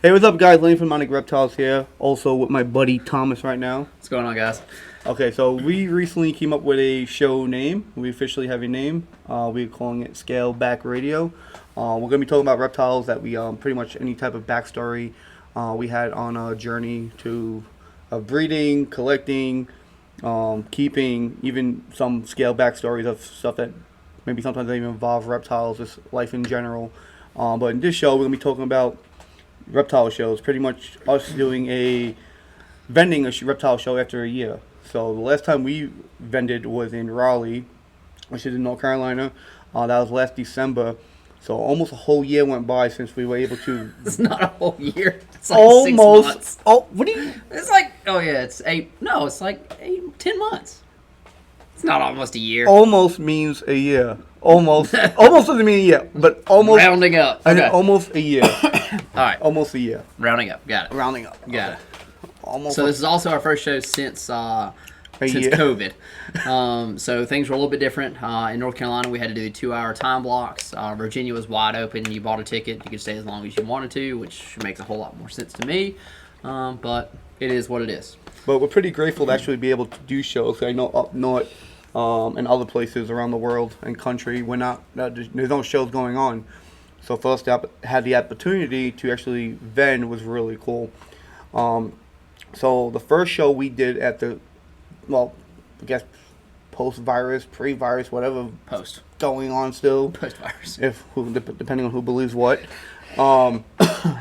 Hey, what's up, guys? Lane from Reptiles here. Also with my buddy Thomas right now. What's going on, guys? Okay, so we recently came up with a show name. We officially have a name. We're calling it Scale Back Radio. We're going to be talking about reptiles that we pretty much any type of backstory we had on a journey to breeding, collecting, keeping, even some scale backstories of stuff that maybe sometimes don't even involve reptiles, just life in general. But in this show, we're going to be talking about reptile shows. Pretty much us doing a vending a reptile show after a year. So the last time we vended was in Raleigh, which is in North Carolina. That was last December. So almost a whole year went by since we were able to. It's not a whole year. It's like almost 6 months. Oh, what do you? It's like it's 8. No, it's like 10 months. It's not almost a year. Almost means a year. Almost. Almost doesn't mean a year, but almost. Rounding up. Okay. I mean, almost a year. All right. Almost a year. Rounding up. Got it. Rounding up. Got it. Almost. So this is also our first show since COVID. So things were a little bit different. In North Carolina, we had to do 2-hour time blocks. Virginia was wide open. You bought a ticket. You could stay as long as you wanted to, which makes a whole lot more sense to me. But it is what it is. But we're pretty grateful to actually be able to do shows. I know up north and other places around the world and country, we're not. There's no shows going on. So for us to have the opportunity to actually vend was really cool. So the first show we did at the, I guess post-virus, pre-virus, whatever Post. going on still. Post-virus. Depending on who believes what.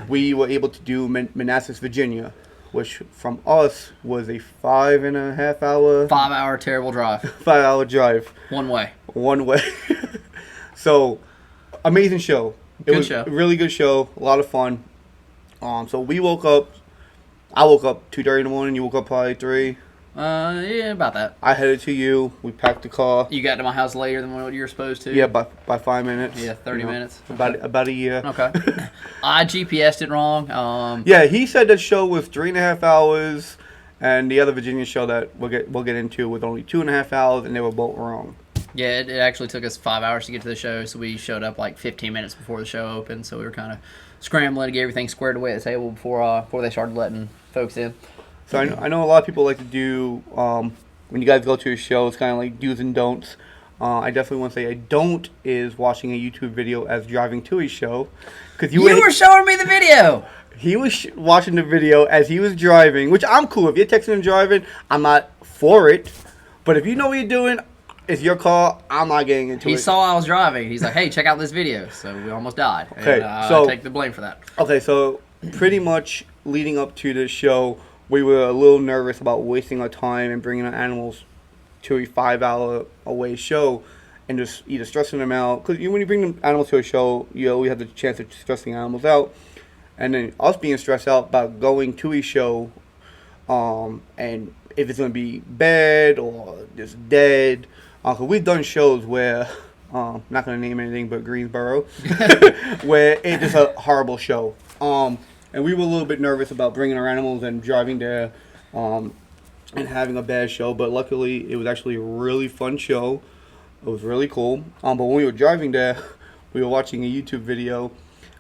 We were able to do Manassas, Virginia, which from us was a 5.5 hour. 5 hour terrible drive. 5 hour drive. One way. So, amazing show. It was show. A really good show. A lot of fun. So we woke up. I woke up 2:30 in the morning. You woke up probably 3. Yeah, about that. I headed to you. We packed the car. You got to my house later than what you were supposed to? Yeah, by 5 minutes. Yeah, 30 minutes. About a year. Okay. I GPS'd it wrong. Yeah, he said the show was 3.5 hours, and the other Virginia show that we'll get into was only 2.5 hours, and they were both wrong. Yeah, it actually took us 5 hours to get to the show, so we showed up like 15 minutes before the show opened, so we were kind of scrambling to get everything squared away at the table before they started letting folks in. So I know a lot of people like to do, when you guys go to a show, it's kind of like do's and don'ts. I definitely want to say a don't is watching a YouTube video as driving to a show. Cause you were showing me the video! He was watching the video as he was driving, which I'm cool. If you're texting and driving, I'm not for it. But if you know what you're doing, it's your car, I'm not getting into it. He saw I was driving. He's like, hey, check out this video. So we almost died. Okay, and, so I take the blame for that. Okay, so pretty much leading up to this show, we were a little nervous about wasting our time and bringing our animals to a 5 hour away show and just either stressing them out. Because when you bring the animals to a show, you always have the chance of stressing animals out. And then us being stressed out about going to a show and if it's going to be bad or just dead. Cause we've done shows where, not going to name anything but Greensboro, where it's just a horrible show. And we were a little bit nervous about bringing our animals and driving there and having a bad show. But luckily, it was actually a really fun show. It was really cool. But when we were driving there, we were watching a YouTube video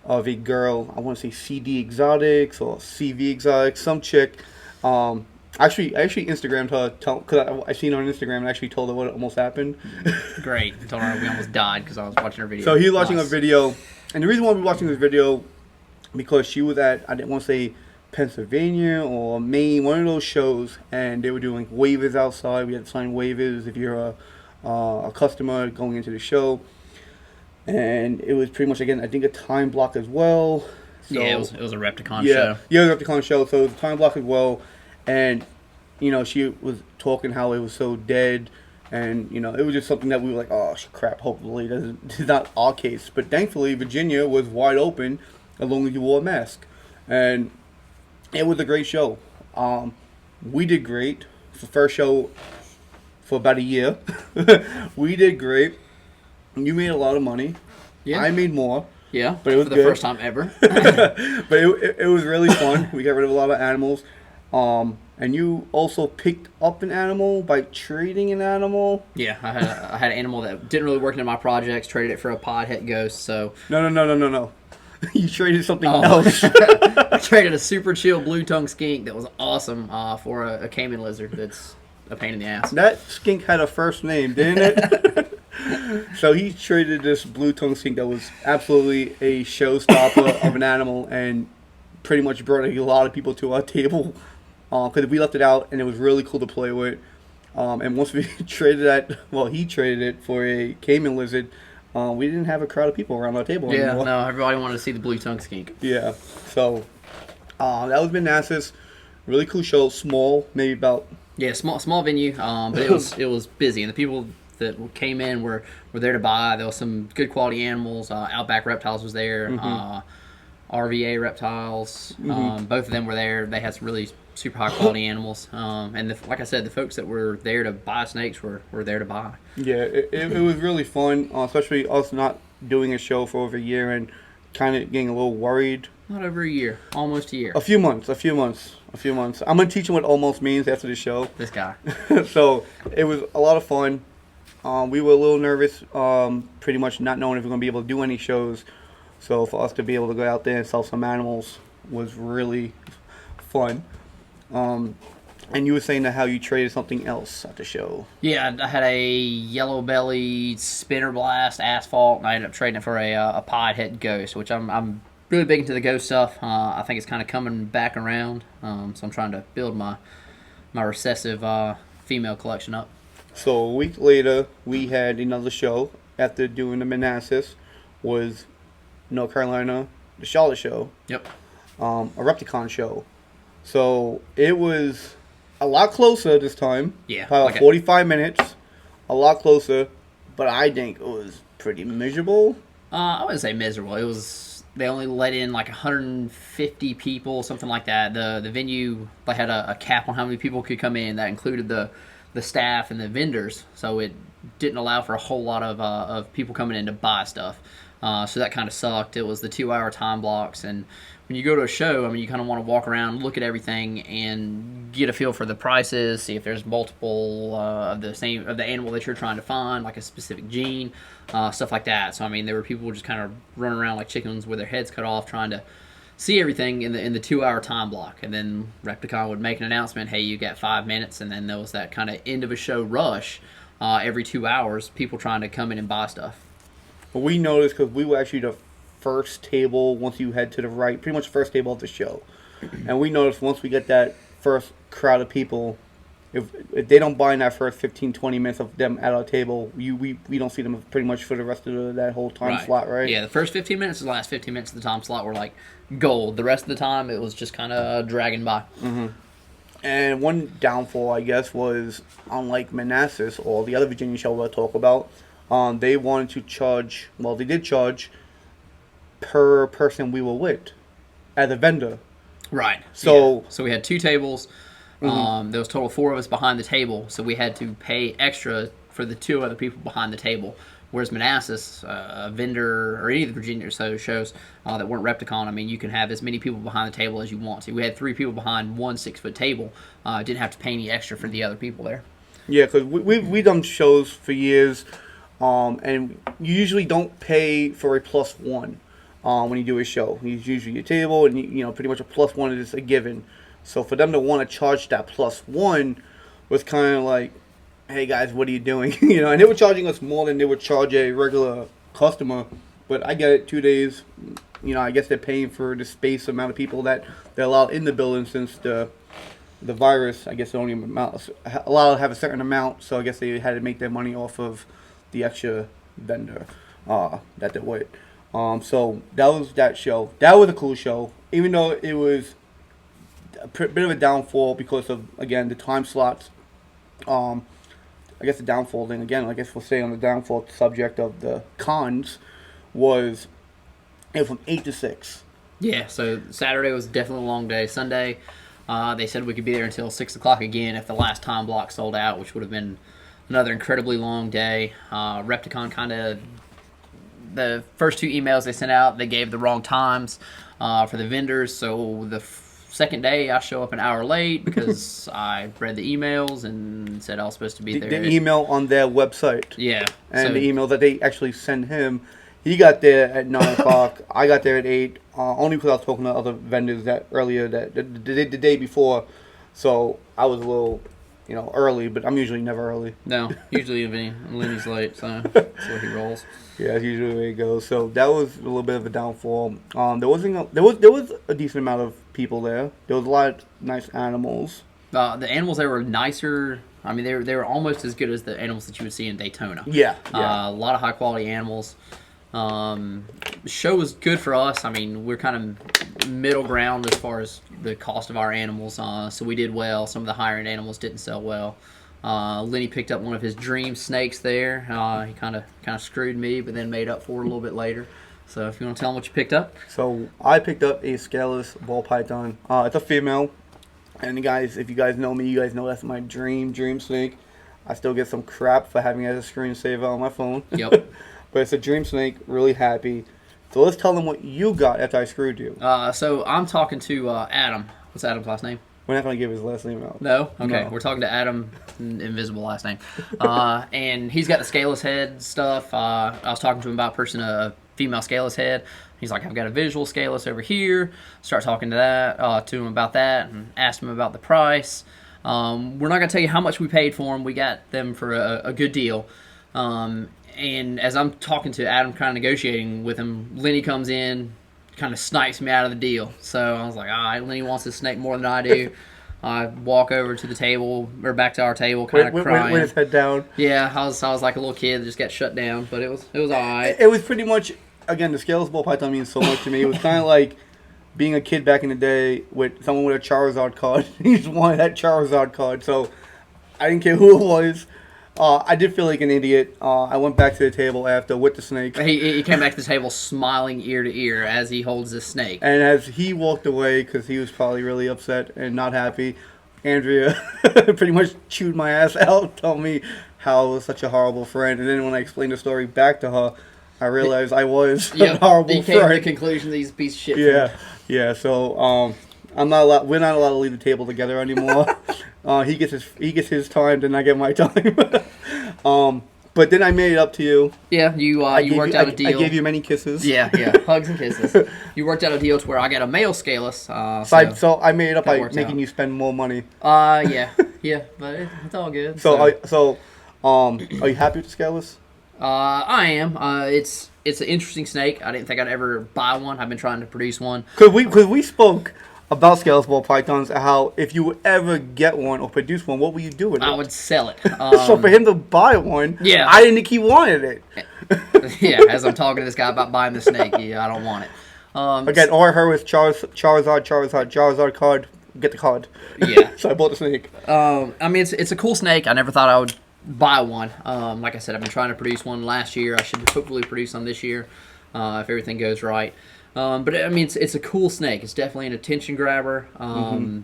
of a girl, I want to say CD Exotics or CV Exotics, some chick. I actually Instagrammed her because I seen her on Instagram and actually told her what almost happened. Great. I told her we almost died because I was watching her video. So he was watching a video, and the reason why we were watching this video because she was at, I didn't want to say Pennsylvania or Maine, one of those shows, and they were doing waivers outside. We had to sign waivers if you're a customer going into the show. And it was pretty much, again, I think a time block as well. So, yeah, it was a Repticon show. Yeah, it was a Repticon show, so it was a time block as well. And, she was talking how it was so dead. And, it was just something that we were like, oh, crap, hopefully this is not our case. But thankfully, Virginia was wide open as long as you wore a mask. And it was a great show. We did great. It's the first show for about a year. We did great. You made a lot of money. Yeah. I made more. Yeah, but it was for the good. first time ever. But it was really fun. We got rid of a lot of animals. And you also picked up an animal by trading an animal. Yeah, I had an animal that didn't really work into my projects. Traded it for a podhead ghost. So No. You traded something Oh. else. I traded a super chill blue tongue skink that was awesome for a caiman lizard that's a pain in the ass. That skink had a first name, didn't it? So he traded this blue tongue skink that was absolutely a showstopper of an animal and pretty much brought a lot of people to our table because we left it out and it was really cool to play with. And once we traded that, well, he traded it for a caiman lizard. We didn't have a crowd of people around our table Yeah, anymore. no, everybody wanted to see the blue tongue skink. Yeah. So that was Manassas. Really cool show. Small, maybe about. Yeah, small venue, but it was busy, and the people that came in were there to buy. There was some good quality animals. Outback Reptiles was there. RVA Reptiles. Both of them were there. They had some really super high quality animals. And like I said, the folks that were there to buy snakes were there to buy. Yeah, it was really fun, especially us not doing a show for over a year and kind of getting a little worried. Not over a year, almost a year. A few months. I'm going to teach him what almost means after the show. This guy. So it was a lot of fun. We were a little nervous, pretty much not knowing if we were going to be able to do any shows. So for us to be able to go out there and sell some animals was really fun. And you were saying that how you traded something else at the show. Yeah, I had a yellow belly spinner blast asphalt, and I ended up trading it for a pied head ghost, which I'm really big into the ghost stuff. I think it's kind of coming back around, so I'm trying to build my recessive female collection up. So a week later, we had another show after doing the Manassas, was North Carolina, the Charlotte show. Yep. A Repticon show. So it was a lot closer this time. Yeah. Probably like 45 minutes. A lot closer. But I think it was pretty miserable. I wouldn't say miserable. It was, they only let in like 150 people, something like that. The venue, they had a cap on how many people could come in. That included the staff and the vendors. So it didn't allow for a whole lot of people coming in to buy stuff. So that kind of sucked. It was the 2-hour time blocks, and when you go to a show, I mean, you kind of want to walk around, look at everything, and get a feel for the prices. See if there's multiple of the animal that you're trying to find, like a specific gene, stuff like that. So I mean, there were people just kind of running around like chickens with their heads cut off, trying to see everything in the 2-hour time block. And then Repticon would make an announcement, "Hey, you got 5 minutes," and then there was that kind of end of a show rush every 2 hours, people trying to come in and buy stuff. But we noticed because we were actually the first table once you head to the right, pretty much the first table of the show. And we noticed once we get that first crowd of people, if they don't buy in that first 15, 20 minutes of them at our table, we don't see them pretty much for the rest of that whole time slot, right? Yeah, the first 15 minutes and the last 15 minutes of the time slot were like gold. The rest of the time, it was just kind of dragging by. Mm-hmm. And one downfall, I guess, was unlike Manassas or the other Virginia show we'll talk about, they wanted to charge, well, they did charge per person we were with as a vendor. Right. So, yeah. So we had 2 tables. There was a total of 4 of us behind the table, so we had to pay extra for the 2 other people behind the table. Whereas Manassas, a vendor, or any of the Virginia shows that weren't Repticon, I mean, you can have as many people behind the table as you want to. We had 3 people behind one 6-foot table. Didn't have to pay any extra for the other people there. Yeah, because we've done shows for years, and you usually don't pay for a +1 when you do a show. It's usually your table, and you know, pretty much a +1 is a given. So for them to want to charge that +1 was kind of like, hey guys, what are you doing? You know, and they were charging us more than they would charge a regular customer. But I get it, 2 days. You know, I guess they're paying for the space amount of people that they're allowed in the building since the virus. I guess they only allowed to have a certain amount. So I guess they had to make their money off of the extra vendor that they're with. So that was that show. That was a cool show, even though it was a bit of a downfall because of, again, the time slots. I guess the downfall thing, again, I guess we'll say on the downfall subject of the cons, was it was from 8 to 6. Yeah, so Saturday was definitely a long day. Sunday, they said we could be there until 6 o'clock again if the last time block sold out, which would have been another incredibly long day. Repticon kind of, the first 2 emails they sent out, they gave the wrong times for the vendors, so the second day, I show up an hour late because I read the emails and said I was supposed to be there. The email on their website. Yeah. And the email that they actually send him, He got there at 9 o'clock. I got there at 8. Only because I was talking to other vendors that earlier that the day before, so I was a little, early. But I'm usually never early. No, usually Lenny's late, so that's where he rolls. Yeah, that's usually the way it goes. So that was a little bit of a downfall. There was a decent amount of people there. There was a lot of nice animals. The animals there were nicer. I mean, they were almost as good as the animals that you would see in Daytona. Yeah. A lot of high quality animals. The show was good for us. I mean, we're kind of middle ground as far as the cost of our animals. So we did well. Some of the higher end animals didn't sell well. Lenny picked up one of his dream snakes there. He kind of screwed me, but then made up for it a little bit later. So if you want to tell him what you picked up. So I picked up a scaleless ball python. It's a female. And guys, if you guys know me, you guys know that's my dream snake. I still get some crap for having it as a screensaver on my phone. Yep. But it's a dream snake, really happy. So let's tell them what you got after I screwed you. So I'm talking to Adam. What's Adam's last name? We're not going to give his last name out. No? Okay. No. We're talking to Adam, invisible last name. And he's got the scaleless head stuff. I was talking to him about a female scaleless head. He's like, I've got a visual scaleless over here. Start talking to him about that and asked him about the price. We're not going to tell you how much we paid for them. We got them for a good deal. And as I'm talking to Adam, kind of negotiating with him, Lenny comes in, kind of snipes me out of the deal. So I was like, all right, Lenny wants this snake more than I do. I walk over to the table, or back to our table, kind of crying. With his head down. Yeah, I was like a little kid that just got shut down, but it was all right. It was pretty much, again, the scaleless ball python means so much to me. It was kind of like being a kid back in the day with someone with a Charizard card. He just wanted that Charizard card, so I didn't care who it was. I did feel like an idiot. I went back to the table after with the snake. He came back to the table smiling ear to ear as he holds this snake. And as he walked away, because he was probably really upset and not happy, Andrea pretty much chewed my ass out, told me how I was such a horrible friend. And then when I explained the story back to her, I realized I was a horrible friend. He came to the conclusion that he's a piece of shit. Yeah. So I'm not allowed. We're not allowed to leave the table together anymore. He gets his time, then I get my time. But then I made it up to you. Yeah, you worked out a deal. I gave you many kisses. Yeah, hugs and kisses. You worked out a deal to where I got a male scaleless. So I made it up by making you spend more money. Yeah, but it's all good. So are you happy with the scaleless? I am. It's an interesting snake. I didn't think I'd ever buy one. I've been trying to produce one. Because we spoke about scaleless ball pythons, how if you would ever get one or produce one, what would you do with it? I would sell it. So for him to buy one, yeah. I didn't think he wanted it. Yeah, as I'm talking to this guy about buying the snake, I don't want it. Again, all I heard was Charizard card, get the card. Yeah. So I bought the snake. I mean, it's a cool snake. I never thought I would buy one. Like I said, I've been trying to produce one last year. I should hopefully produce one this year if everything goes right. But I mean, it's a cool snake. It's definitely an attention grabber.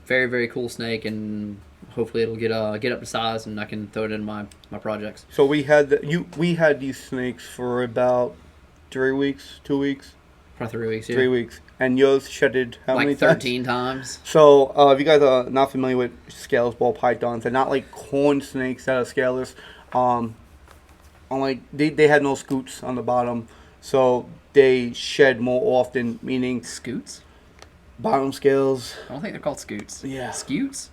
Very, very cool snake, and hopefully it'll get up to size, and I can throw it in my projects. So we had these snakes for about 3 weeks, 2 weeks, Probably 3 weeks. Yeah. 3 weeks, and yours shedded how many times? 13 times. So if you guys are not familiar with scaleless ball pythons, they're not like corn snakes that are scaleless. They had no scoots on the bottom, so they shed more often, meaning Scoots? bottom scales. I don't think they're called scoots. Yeah. Scoots?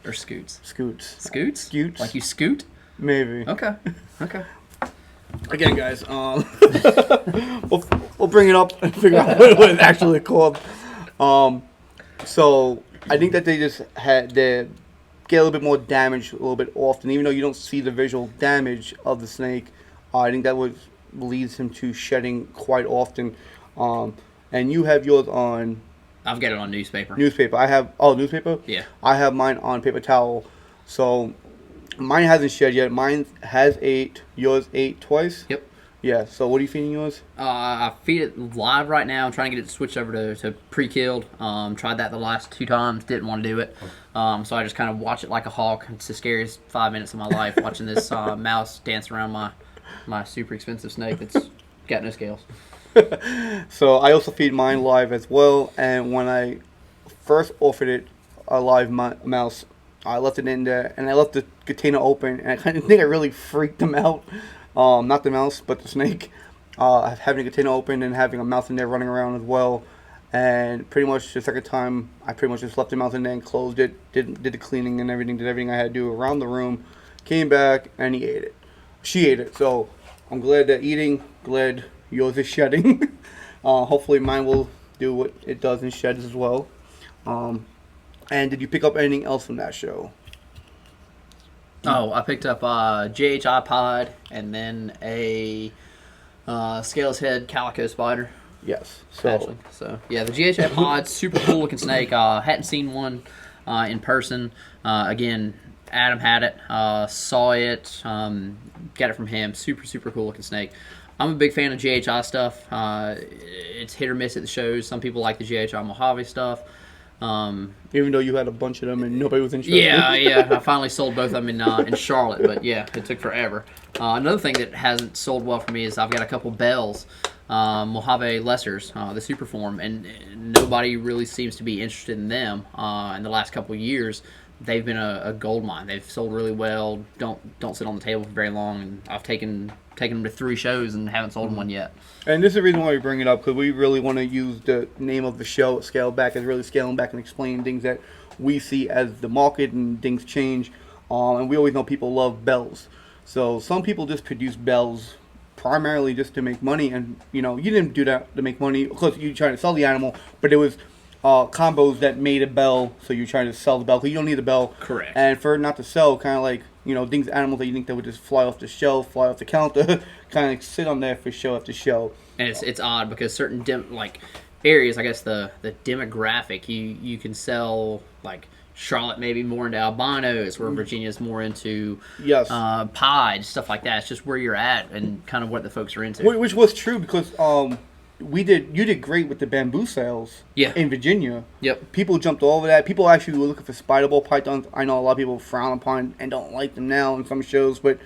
Or scoots? Scoots. Scoots? Scoots. Like you scoot? Maybe. Okay. Again, guys, we'll bring it up and figure out what it's actually called. So I think that they just get a little bit more damage a little bit often, even though you don't see the visual damage of the snake. I think that leads him to shedding quite often. And you have yours on... I've got it on newspaper. Newspaper. I have... Oh, newspaper? Yeah. I have mine on paper towel. So mine hasn't shed yet. Mine has ate. Yours ate twice? Yep. Yeah. So what are you feeding yours? I feed it live right now. I'm trying to get it switched over to pre-killed. Tried that the last 2 times. Didn't want to do it. So I just kind of watch it like a hawk. It's the scariest 5 minutes of my life, watching this mouse dance around my super expensive snake that's got no scales. So I also feed mine live as well, and when I first offered it a live mouse, I left it in there, and I left the container open, and I kind of think I really freaked them out. Not the mouse, but the snake. having a container open and having a mouse in there running around as well. And pretty much the second time, I pretty much just left the mouse in there and closed it, did the cleaning and everything, did everything I had to do around the room, came back, and he ate it. She ate it. So I'm glad they're eating, glad yours is shedding. Hopefully mine will do what it does and sheds as well. And did you pick up anything else from that show? Oh, I picked up GHI pod and then a scales head calico spider. Yes. So yeah, the GHI pod, super cool looking snake. Hadn't seen one in person. Again, Adam had it, saw it, got it from him. Super cool looking snake. I'm a big fan of GHI stuff. It's hit or miss at the shows. Some people like the GHI Mojave stuff. Even though you had a bunch of them and nobody was interested. Yeah. I finally sold both of them in Charlotte, but yeah, it took forever. Another thing that hasn't sold well for me is I've got a couple bells, Mojave Lessers, the Superform, and nobody really seems to be interested in them. In the last couple of years, they've been a gold mine. They've sold really well. Don't sit on the table for very long, and I've taken them to 3 shows and haven't sold one yet. And this is the reason why we bring it up, because we really want to use the name of the show, Scale Back, as really scaling back and explaining things that we see as the market and things change. And we always know people love bells. So some people just produce bells primarily just to make money. And, you didn't do that to make money. Of course, you're trying to sell the animal, but it was combos that made a bell, so you're trying to sell the bell, because you don't need the bell. Correct. And for it not to sell, kind of like, things, animals that you think that would just fly off the shelf, fly off the counter, kind of sit on there for show after show. And it's odd because certain areas, I guess the demographic, you can sell, like Charlotte maybe more into albinos, where Virginia's more into pied, stuff like that. It's just where you're at and kind of what the folks are into. Which was true, because you did great with the bamboo sales in Virginia. Yep. People jumped all over that. People actually were looking for spider ball pythons. I know a lot of people frown upon and don't like them now in some shows, but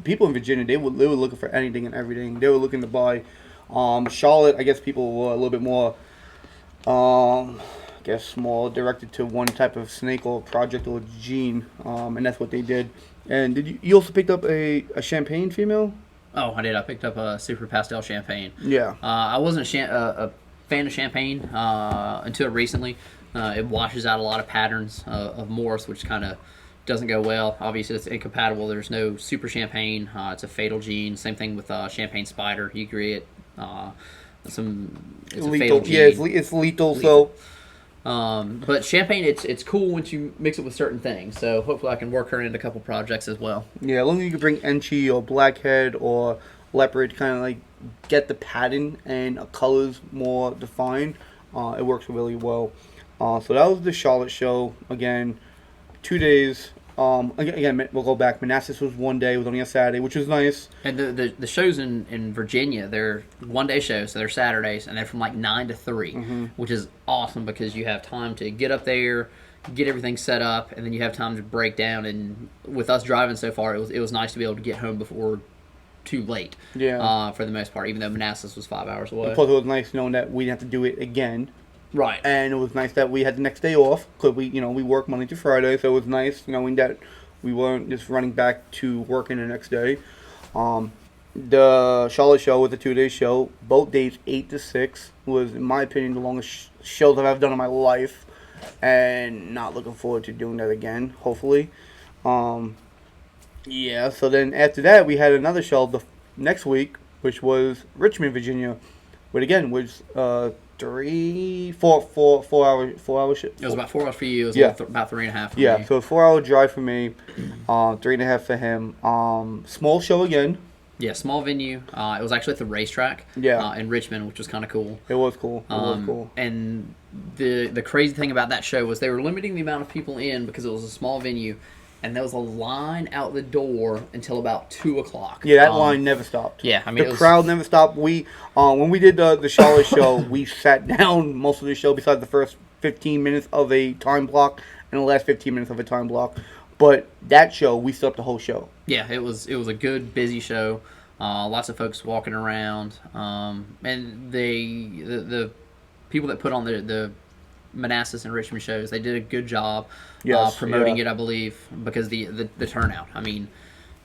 people in Virginia, they were looking for anything and everything. They were looking to buy. Charlotte, I guess people were a little bit more, more directed to one type of snake or project or gene, and that's what they did. And did you also picked up a champagne female? Oh, I did. I picked up a super pastel champagne. Yeah. I wasn't a fan of champagne until recently. It washes out a lot of patterns of Morse, which kind of doesn't go well. Obviously, it's incompatible. There's no super champagne. It's a fatal gene. Same thing with champagne spider. You agree it? It's lethal. A fatal gene. Yeah, it's lethal. So. But champagne, it's cool once you mix it with certain things. So hopefully I can work her into a couple projects as well. Yeah, as long as you can bring Enchi or Blackhead or Leopard, kind of like get the pattern and colors more defined, it works really well. So that was the Charlotte show. Again, 2 days. Again, we'll go back. Manassas was 1 day. It was only a Saturday, which was nice. And the shows in Virginia, they're 1 day shows, so they're Saturdays, and they're from like 9 to 3, which is awesome because you have time to get up there, get everything set up, and then you have time to break down. And with us driving so far, it was nice to be able to get home before too late. Yeah. For the most part, even though Manassas was 5 hours away. Plus, it was nice knowing that we didn't have to do it again. Right. And it was nice that we had the next day off, because we work Monday to Friday, so it was nice knowing that we weren't just running back to working the next day. The Charlotte show was a 2-day show. Both days, 8 to 6, was, in my opinion, the longest shows that I've done in my life. And not looking forward to doing that again, hopefully. Yeah, so then after that, we had another show the next week, which was Richmond, Virginia. But again, was 4 hour shift. It was about 4 hours for you. It was about 3.5 for me. Yeah, so a 4 hour drive for me, 3.5 for him. Small show again. Yeah, small venue. It was actually at the racetrack. Yeah. In Richmond, which was kind of cool. It was cool. And the crazy thing about that show was they were limiting the amount of people in because it was a small venue, and there was a line out the door until about 2 o'clock. Yeah, that line never stopped. Yeah, I mean, the crowd never stopped. We when we did the Charlotte show, we sat down most of the show besides the first 15 minutes of a time block and the last 15 minutes of a time block. But that show, we stood up the whole show. Yeah, it was a good, busy show. Lots of folks walking around, and the people that put on the Manassas and Richmond shows, they did a good job promoting it, I believe, because the turnout. I mean,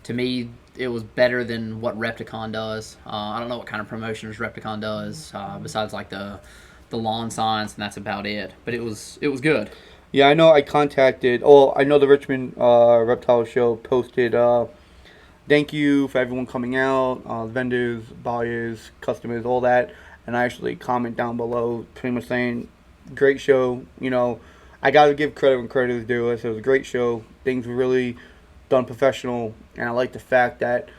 to me, it was better than what Repticon does. I don't know what kind of promotions Repticon does besides like the lawn signs, and that's about it. But it was good. Yeah, I know. I contacted. Oh, I know the Richmond Reptile Show posted. Thank you for everyone coming out, vendors, buyers, customers, all that. And I actually comment down below, pretty much saying, great show. You know, I gotta give credit when credit is due. It was a great show. Things were really done professional, and I like the fact that,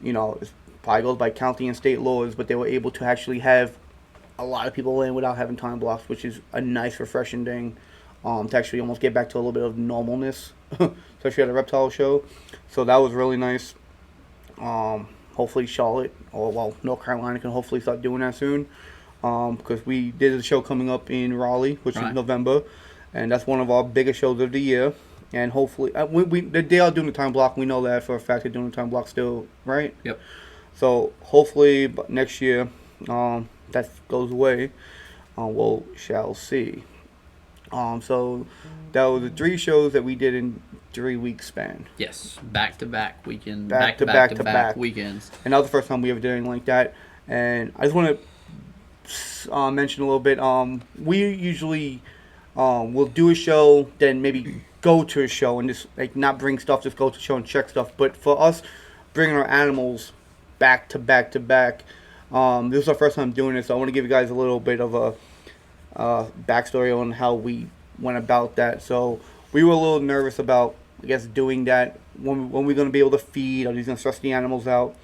you know, it probably goes by county and state laws, but they were able to actually have a lot of people in without having time blocks, which is a nice, refreshing thing. To actually almost get back to a little bit of normalness, especially at a reptile show. So that was really nice. Hopefully Charlotte, or well, North Carolina can hopefully start doing that soon. Because we did a show coming up in Raleigh, which is November, and that's one of our biggest shows of the year. And hopefully, they are doing the time block. We know that for a fact. They're doing the time block still, right? Yep. So hopefully next year, that goes away. We shall see. So that was the 3 shows that we did in 3-week span. Yes, back to back weekend, Back to back weekends. And that was the first time we ever did anything like that. And I just want to mention a little bit. We usually will do a show, then maybe go to a show and just like not bring stuff, just go to a show and check stuff. But for us, bringing our animals back to back to back, this is our first time doing this. So I want to give you guys a little bit of a backstory on how we went about that. So we were a little nervous about, I guess, doing that. When we're going to be able to feed, are these going to stress the animals out?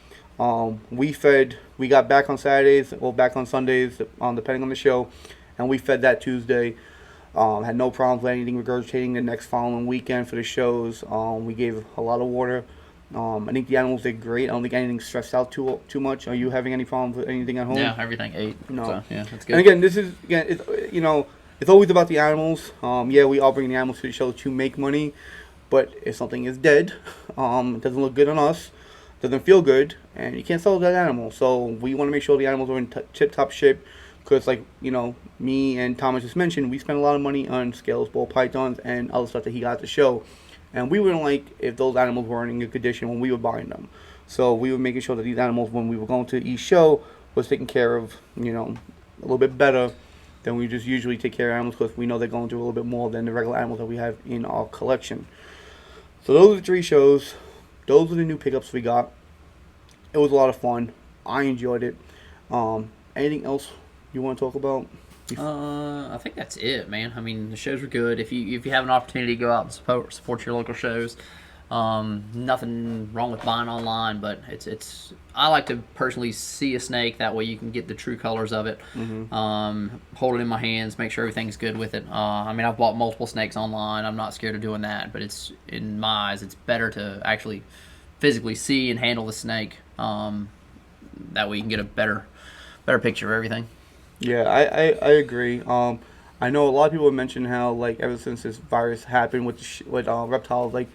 We got back on Saturdays, or back on Sundays, depending on the show, and we fed that Tuesday. Had no problems with anything regurgitating the next following weekend for the shows. We gave a lot of water. I think the animals did great. I don't think anything stressed out too much. Are you having any problems with anything at home? Yeah, everything ate. No. So, yeah, that's good. And again, it's always about the animals. Yeah, we all bring the animals to the show to make money, but if something is dead, it doesn't look good on us, doesn't feel good, and you can't sell that animal. So we want to make sure the animals are in tip-top shape, because like, me and Thomas just mentioned, we spend a lot of money on scales, ball pythons, and other stuff that he got at the show. And we wouldn't like if those animals weren't in good condition when we were buying them. So we were making sure that these animals, when we were going to each show, was taken care of, a little bit better than we just usually take care of animals, because we know they're going through a little bit more than the regular animals that we have in our collection. So those are the 3 shows. Those are the new pickups we got. It was a lot of fun. I enjoyed it. Anything else you want to talk about? I think that's it, man. I mean, the shows were good. If you have an opportunity to go out and support your local shows, nothing wrong with buying online, but it's I like to personally see a snake, that way you can get the true colors of it. Hold it in my hands, make sure everything's good with it. I mean, I've bought multiple snakes online. I'm not scared of doing that, but it's, in my eyes, it's better to actually physically see and handle the snake. That way you can get a better picture of everything. Yeah, I agree. I know a lot of people have mentioned how, like, ever since this virus happened with reptiles, like,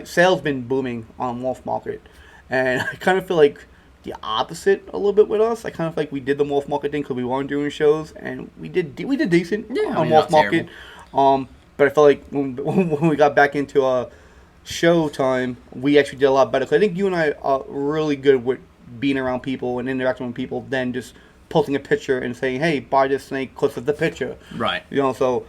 sales been booming on Wolf Market, and I kind of feel like the opposite a little bit with us. I kind of feel like we did the Wolf Market thing because we weren't doing shows, and we did decent on Wolf Market. But I felt like when we got back into show time, we actually did a lot better. Cause I think you and I are really good with being around people and interacting with people than just posting a picture and saying, hey, buy this snake because of the picture. Right. So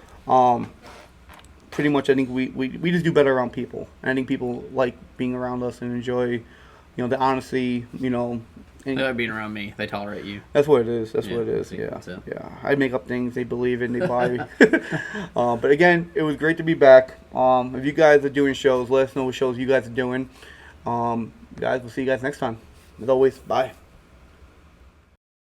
pretty much I think we just do better around people. And I think people like being around us and enjoy, the honesty, They like being around me. They tolerate you. That's what it is. What it is. Yeah. Yeah. I make up things. They believe in. They buy. But again, it was great to be back. If you guys are doing shows, let us know what shows you guys are doing. Guys, we'll see you guys next time. As always, bye.